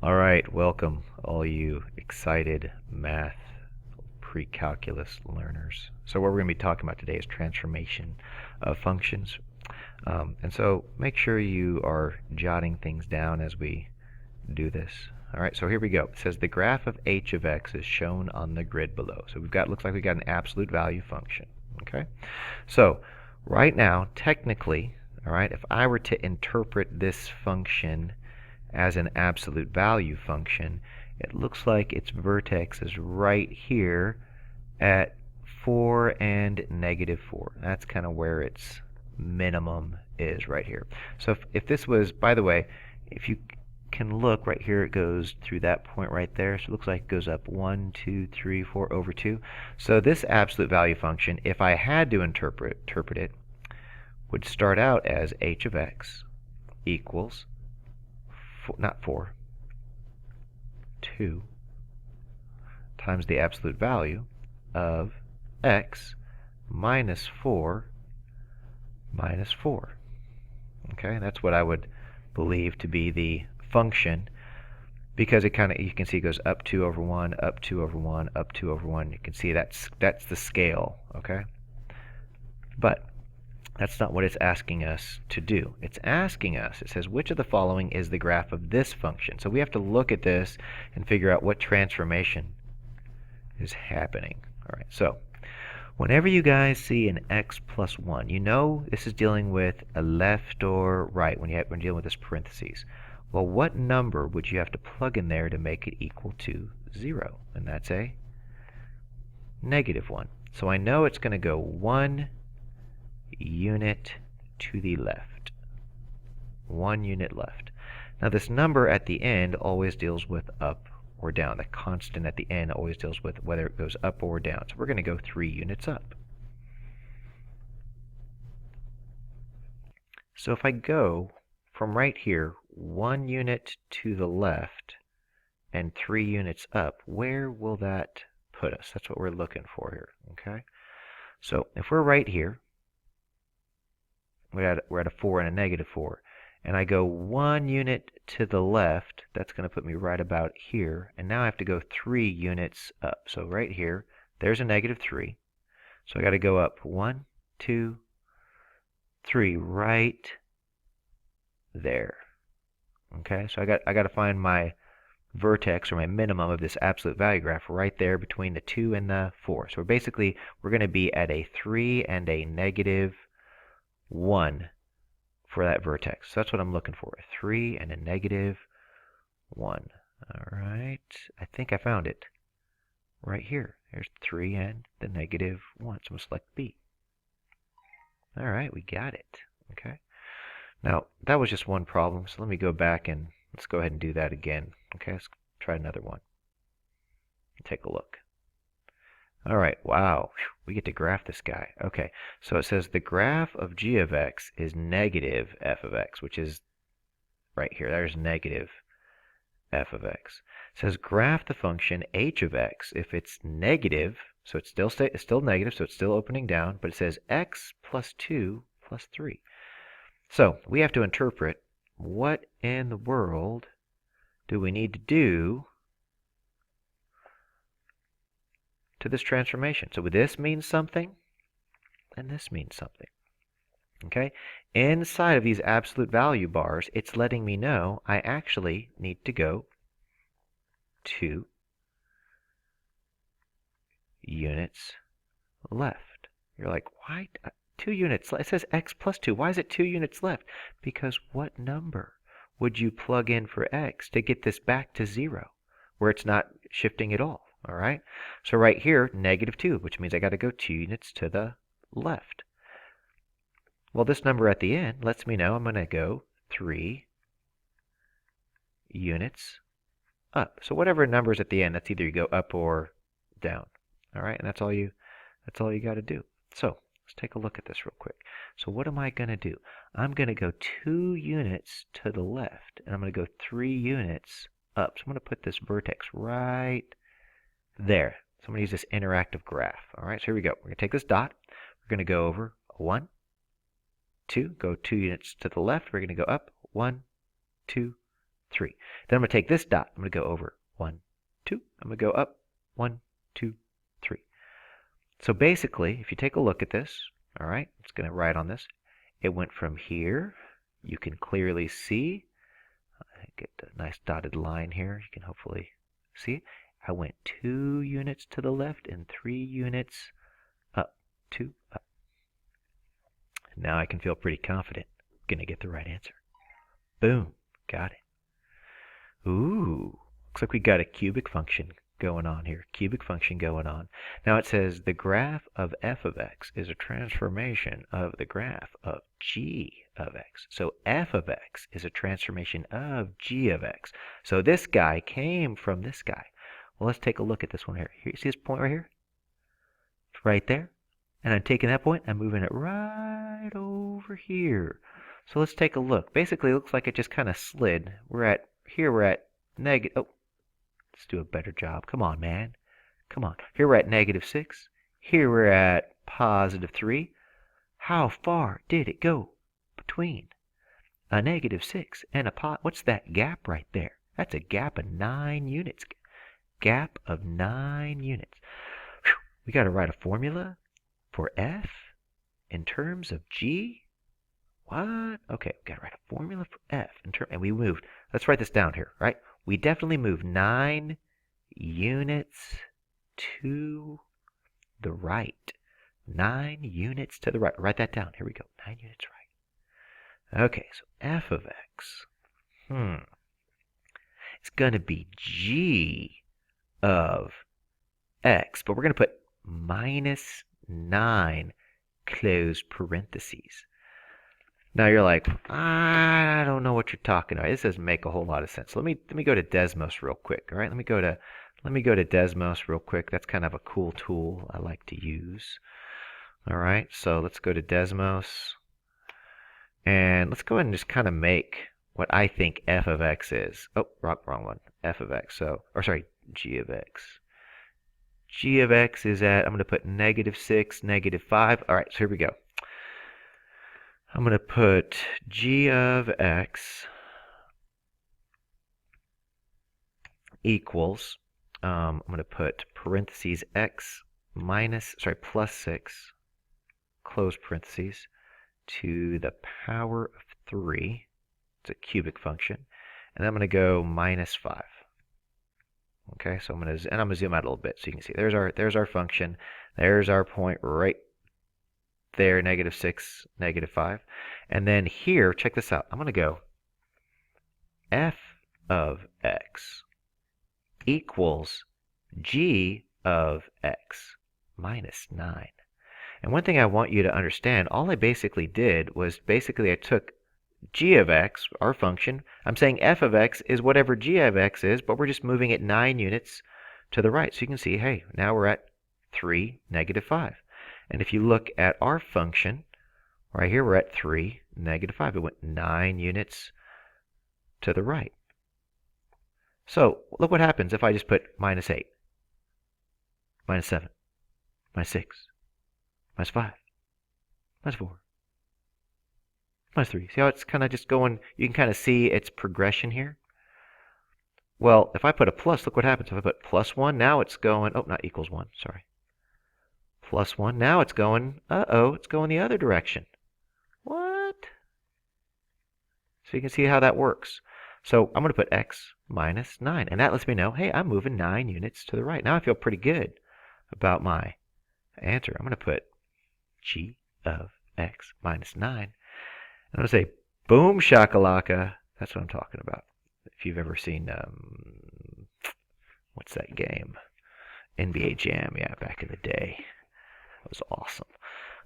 All right, welcome all you excited math pre-calculus learners. So what we're going to be talking about today is transformation of functions. And so make sure you are jotting things down as we do this. All right, so here we go. It says the graph of h of x is shown on the grid below. So looks like we've got an absolute value function. Okay, so right now, technically, all right, if I were to interpret this function as an absolute value function, it looks like its vertex is right here at 4 and -4. That's kind of where its minimum is right here. So if this was, by the way, if you can look right here, it goes through that point right there. So it looks like it goes up 1, 2, 3, 4 over 2. So this absolute value function, if I had to interpret it, would start out as h of x equals, not 4, 2 times the absolute value of x minus 4 minus 4. Okay, that's what I would believe to be the function, because it kind of, you can see it goes up 2 over 1, up 2 over 1, up 2 over 1. You can see that's the scale, okay? But that's not what it's asking us to do. It's asking us, it says, which of the following is the graph of this function? So we have to look at this and figure out what transformation is happening. All right, so whenever you guys see an x plus 1, you know this is dealing with a left or right when you're dealing with this parentheses. Well, what number would you have to plug in there to make it equal to 0? And that's a -1. So I know it's going to go 1 unit to the left. 1 unit left. Now this number at the end always deals with up or down. The constant at the end always deals with whether it goes up or down. So we're going to go 3 units up. So if I go from right here 1 unit to the left and 3 units up, where will that put us? That's what we're looking for here. Okay, so if we're right here, we're at a 4 and a -4, and I go 1 unit to the left, that's going to put me right about here, and now I have to go 3 units up. So right here, there's a -3, so I got to go up 1, 2, 3, right there. Okay, so I got to find my vertex or my minimum of this absolute value graph right there between the 2 and the 4. So we're going to be at a 3 and a -1 for that vertex. So that's what I'm looking for, a 3 and a -1. All right, I think I found it right here. There's 3 and the -1. So I'm going to select B. All right, we got it. Okay. Now, that was just one problem, so let me go back and let's go ahead and do that again. Okay, let's try another one. Take a look. All right, wow, we get to graph this guy. Okay, so it says the graph of g of x is negative f of x, which is right here. There's negative f of x. It says graph the function h of x. If it's negative, so it's still negative, so it's still opening down, but it says x plus 2 plus 3. So we have to interpret what in the world do we need to do to this transformation. So this means something, and this means something. Okay? Inside of these absolute value bars, it's letting me know I actually need to go 2 units left. You're like, why? 2 units. It says x plus 2. Why is it 2 units left? Because what number would you plug in for x to get this back to 0, where it's not shifting at all? All right. So right here, -2, which means I got to go 2 units to the left. Well, this number at the end lets me know I'm going to go 3 units up. So whatever number is at the end, that's either you go up or down. All right, and that's all you got to do. So let's take a look at this real quick. So what am I going to do? I'm going to go 2 units to the left, and I'm going to go 3 units up. So I'm going to put this vertex right there. So I'm going to use this interactive graph. All right, so here we go. We're going to take this dot. We're going to go over 1, 2, go 2 units to the left. We're going to go up 1, 2, 3. Then I'm going to take this dot. I'm going to go over 1, 2. I'm going to go up 1, 2, 3. So basically, if you take a look at this, all right, it's going to write on this. It went from here. You can clearly see. Get a nice dotted line here. You can hopefully see. I went 2 units to the left and 3 units up, 2 up. Now I can feel pretty confident I'm going to get the right answer. Boom, got it. Ooh, looks like we got a cubic function going on here. Cubic function going on. Now it says the graph of f of x is a transformation of the graph of g of x. So f of x is a transformation of g of x. So this guy came from this guy. Well, let's take a look at this one here. Here, see this point right here? It's right there. And I'm taking that point, I'm moving it right over here. So let's take a look. Basically, it looks like it just kind of slid. We're at negative. Oh, let's do a better job. Come on, man. Come on. Here we're at -6. Here we're at +3. How far did it go between a -6 and a pot? What's that gap right there? That's a gap of 9 units. Gap of 9 units. Whew. We got to write a formula for f in terms of g. What? Okay, we got to write a formula for f in terms, and we moved. Let's write this down here, right? We definitely moved 9 units to the right. 9 units to the right. Write that down. Here we go. 9 units right. Okay, so f of x. It's going to be g of x, but we're going to put -9 close parentheses. Now you're like, I don't know what you're talking about. This doesn't make a whole lot of sense. Let me go to Desmos real quick. All right, let me go to Desmos real quick. That's kind of a cool tool I like to use. All right, so let's go to Desmos, and let's go ahead and just kind of make what I think f of x is. Oh, wrong one. F of x. So, or sorry, g of x. G of x is at, I'm going to put -6, -5. All right, so here we go. I'm going to put g of x equals, I'm going to put parentheses x plus 6, close parentheses, to the power of 3. It's a cubic function. And I'm going to go -5. Okay, so I'm going to zoom out a little bit so you can see. There's our function. There's our point right there, -6, -5. And then here, check this out. I'm going to go f of x equals g of x -9. And one thing I want you to understand, all I basically did was I took g of x, our function. I'm saying f of x is whatever g of x is, but we're just moving it 9 units to the right. So you can see, hey, now we're at 3, -5. And if you look at our function, right here, we're at 3, -5. It went 9 units to the right. So look what happens if I just put -8, -7, -6, -5, -4, -3. See how it's kind of just going, you can kind of see its progression here. Well, if I put a plus, look what happens. If I put +1, now it's going, oh, not equals 1, sorry. +1, now it's going, it's going the other direction. What? So you can see how that works. So I'm going to put x -9, and that lets me know, hey, I'm moving 9 units to the right. Now I feel pretty good about my answer. I'm going to put g of x -9. I'm going to say, boom shakalaka. That's what I'm talking about. If you've ever seen, what's that game? NBA Jam, yeah, back in the day. That was awesome.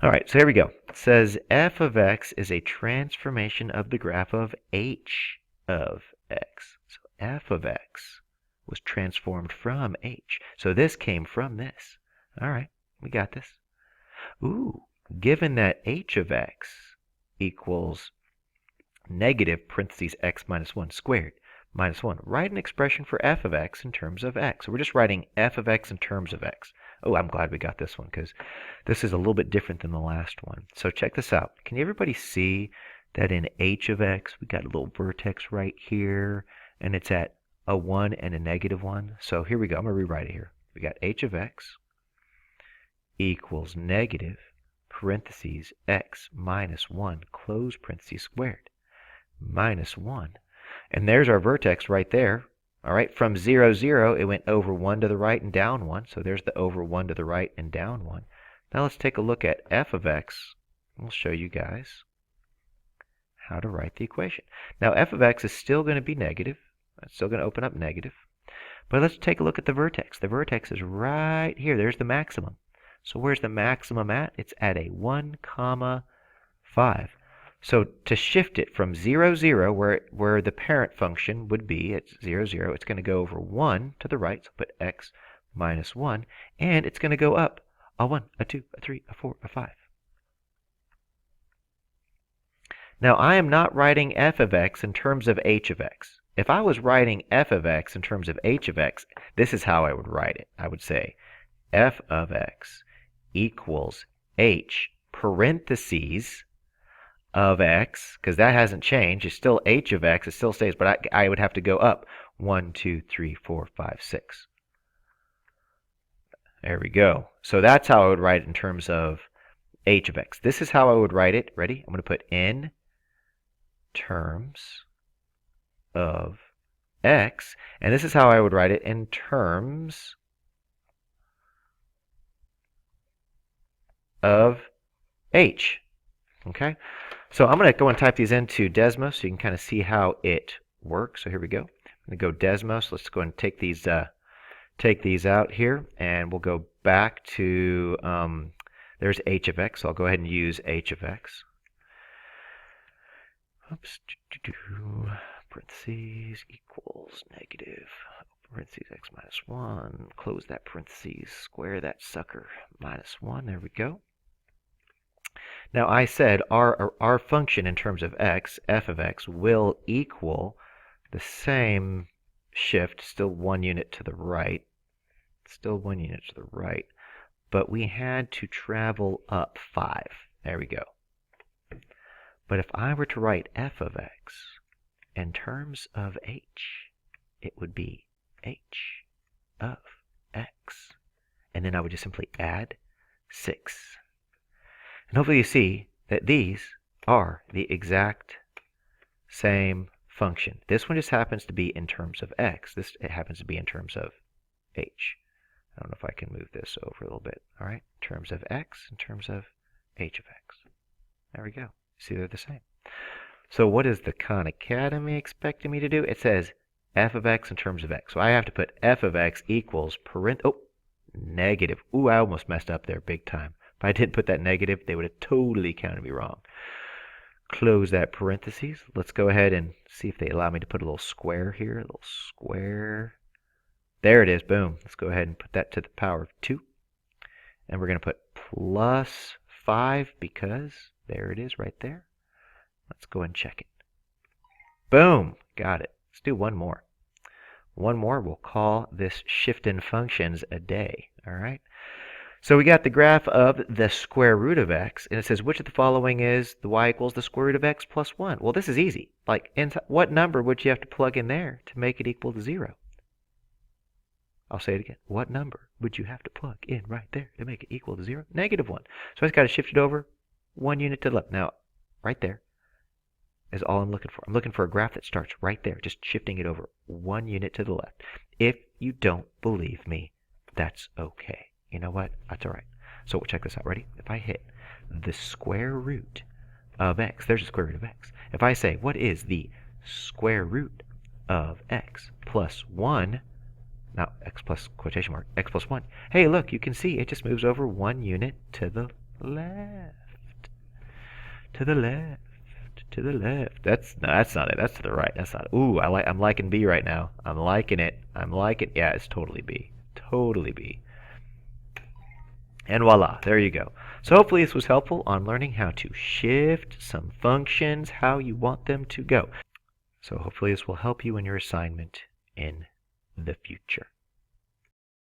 All right, so here we go. It says f of x is a transformation of the graph of h of x. So f of x was transformed from h. So this came from this. All right, we got this. Ooh, given that h of x equals negative parentheses x -1 squared -1, write an expression for f of x in terms of x. So we're just writing f of x in terms of x. Oh, I'm glad we got this one because this is a little bit different than the last one. So check this out. Can everybody see that in h of x, we got a little vertex right here, and it's at a 1 and a negative 1. So here we go. I'm going to rewrite it here. We got h of x equals negative parentheses x minus 1 close parentheses squared minus 1. And there's our vertex right there. All right, from 0, 0, it went over 1 to the right and down 1. So there's the over 1 to the right and down 1. Now let's take a look at f of x. We'll show you guys how to write the equation. Now f of x is still going to be negative. It's still going to open up negative. But let's take a look at the vertex. The vertex is right here. There's the maximum. So where's the maximum at? It's at a 1, 5. So to shift it from 0, 0, where the parent function would be at 0, 0, it's going to go over 1 to the right. So put x minus 1. And it's going to go up a 1, a 2, a 3, a 4, a 5. Now I am not writing f of x in terms of h of x. If I was writing f of x in terms of h of x, this is how I would write it. I would say f of x equals h parentheses of x, because that hasn't changed. It's still h of x. It still stays, but I would have to go up 1, 2, 3, 4, 5, 6. There we go. So that's how I would write it in terms of h of x. This is how I would write it. Ready? I'm going to put in terms of x, and this is how I would write it in terms of h. Okay, so I'm going to go and type these into Desmos so you can kind of see how it works. So here we go. I'm going to go Desmos. Let's go and take these out here, and we'll go back to there's h of x. So I'll go ahead and use h of x. Oops. Parentheses equals negative parentheses x minus 1. Close that parentheses. Square that sucker. Minus 1. There we go. Now I said our function in terms of x, f of x, will equal the same shift, still 1 unit to the right. Still 1 unit to the right. But we had to travel up 5. There we go. But if I were to write f of x in terms of h, it would be h of x. And then I would just simply add 6. And hopefully you see that these are the exact same function. This one just happens to be in terms of x. This it happens to be in terms of h. I don't know if I can move this over a little bit. All right, in terms of x, in terms of h of x. There we go. See, they're the same. So what is the Khan Academy expecting me to do? It says f of x in terms of x. So I have to put f of x equals negative. Ooh, I almost messed up there big time. If I didn't put that negative, they would have totally counted me wrong. Close that parentheses. Let's go ahead and see if they allow me to put a little square here. A little square. There it is. Boom. Let's go ahead and put that to the power of 2. And we're going to put plus 5 because there it is right there. Let's go and check it. Boom. Got it. Let's do one more. One more. We'll call this shifting functions a day. All right. So we got the graph of the square root of x, and it says which of the following is the y equals the square root of x plus 1? Well, this is easy. Like, what number would you have to plug in there to make it equal to 0? I'll say it again. What number would you have to plug in right there to make it equal to 0? Negative 1. So I just got to shift it over 1 unit to the left. Now, right there is all I'm looking for. I'm looking for a graph that starts right there, just shifting it over 1 unit to the left. If you don't believe me, that's okay. You know what? That's all right. So we'll check this out. Ready? If I hit the square root of x, there's the square root of x. If I say, what is the square root of x plus 1? Now, x plus quotation mark, x plus 1. Hey, look, you can see it just moves over 1 unit to the left. To the left. To the left. No, that's not it. That's to the right. That's not it. Ooh, I'm liking B right now. I'm liking it. Yeah, it's totally B. Totally B. And voila, there you go. So hopefully this was helpful on learning how to shift some functions, how you want them to go. So hopefully this will help you in your assignment in the future.